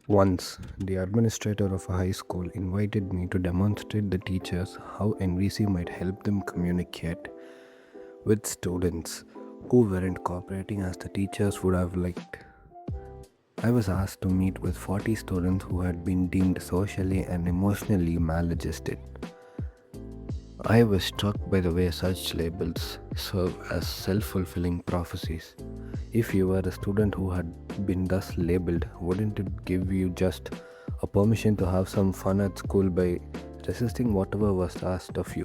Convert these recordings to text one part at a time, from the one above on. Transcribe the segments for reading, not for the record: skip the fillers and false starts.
Once, the administrator of a high school invited me to demonstrate the teachers how NVC might help them communicate with students who weren't cooperating as the teachers would have liked. I was asked to meet with 40 students who had been deemed socially and emotionally maladjusted. I was struck by the way such labels serve as self fulfilling prophecies. If you were a student who had been thus labeled, wouldn't it give you just a permission to have some fun at school by resisting whatever was asked of you?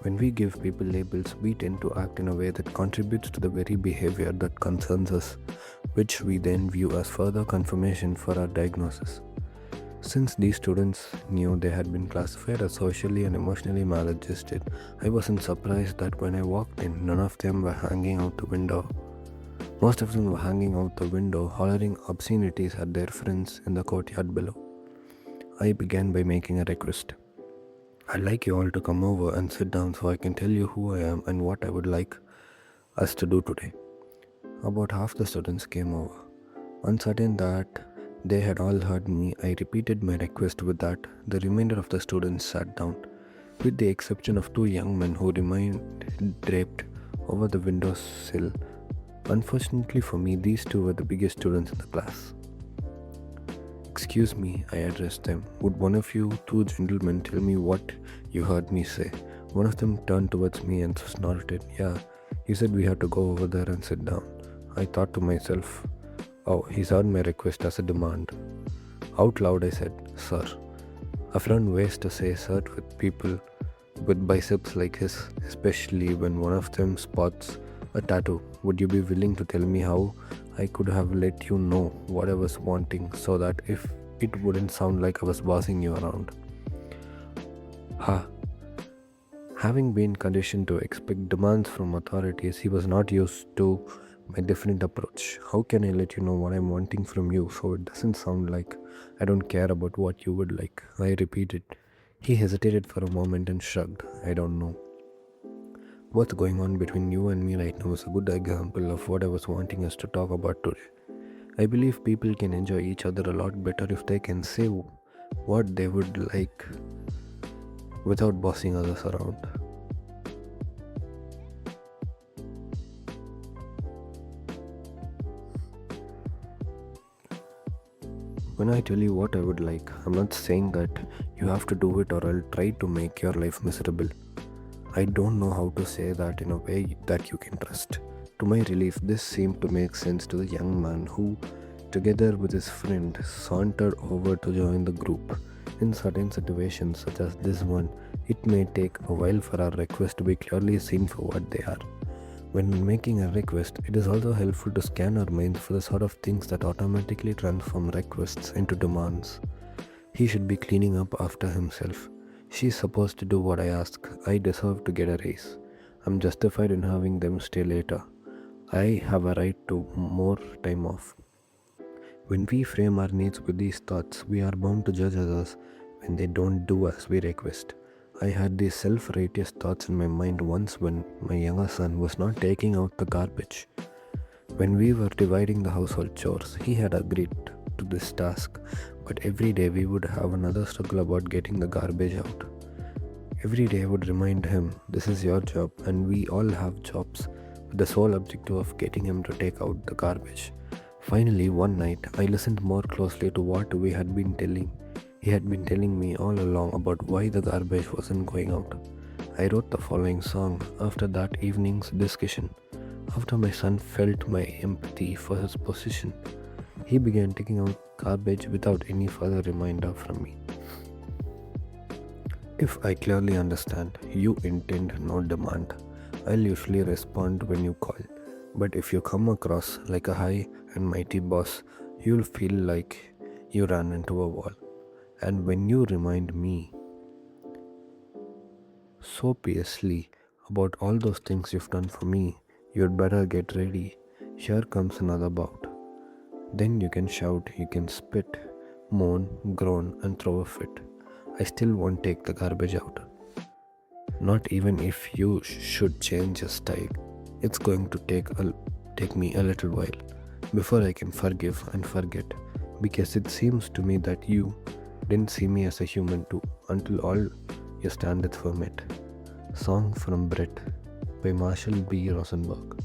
When we give people labels, we tend to act in a way that contributes to the very behavior that concerns us, which we then view as further confirmation for our diagnosis. Since these students knew they had been classified as socially and emotionally maladjusted, I wasn't surprised that when I walked in, none of them were hanging out the window. Most of them were hanging out the window, hollering obscenities at their friends in the courtyard below. I began by making a request. I'd like you all to come over and sit down so I can tell you who I am and what I would like us to do today. About half the students came over. Uncertain that they had all heard me, I repeated my request. With that, the remainder of the students sat down, with the exception of two young men who remained draped over the window sill. Unfortunately for me, these two were the biggest students in the class. Excuse me, I addressed them. Would one of you two gentlemen tell me what you heard me say? One of them turned towards me and snorted. Yeah, he said we had to go over there and sit down. I thought to myself, oh, he's heard my request as a demand. Out loud I said, sir. I've learned ways to say sir with people with biceps like his, especially when one of them spots a tattoo. Would you be willing to tell me how I could have let you know what I was wanting so that if it wouldn't sound like I was bossing you around? Ha! Having been conditioned to expect demands from authorities, he was not used to my definite approach. How can I let you know what I'm wanting from you so it doesn't sound like I don't care about what you would like? I repeated. He hesitated for a moment and shrugged. I don't know. What's going on between you and me right now is a good example of what I was wanting us to talk about today. I believe people can enjoy each other a lot better if they can say what they would like without bossing others around. When I tell you what I would like, I'm not saying that you have to do it or I'll try to make your life miserable. I don't know how to say that in a way that you can trust. To my relief, this seemed to make sense to the young man who, together with his friend, sauntered over to join the group. In certain situations, such as this one, it may take a while for our requests to be clearly seen for what they are. When making a request, it is also helpful to scan our minds for the sort of things that automatically transform requests into demands. He should be cleaning up after himself. She's supposed to do what I ask. I deserve to get a raise. I'm justified in having them stay later. I have a right to more time off. When we frame our needs with these thoughts, we are bound to judge others when they don't do as we request. I had these self-righteous thoughts in my mind once when my younger son was not taking out the garbage. When we were dividing the household chores, he had agreed to this task, but every day we would have another struggle about getting the garbage out. Every day I would remind him, this is your job and we all have jobs, with the sole objective of getting him to take out the garbage. Finally, one night, I listened more closely to what he had been telling me all along about why the garbage wasn't going out. I wrote the following song after that evening's discussion. After my son felt my empathy for his position, he began taking out garbage without any further reminder from me. If I clearly understand, you intend no demand. I'll usually respond when you call. But if you come across like a high and mighty boss, you'll feel like you ran into a wall. And when you remind me so piously about all those things you've done for me, you'd better get ready. Here comes another bout. Then you can shout, you can spit, moan, groan, and throw a fit. I still won't take the garbage out. Not even if you should change your style. It's going to take me a little while before I can forgive and forget. because it seems to me that you didn't see me as a human too until all your standards were met. Song from Brett by Marshall B. Rosenberg.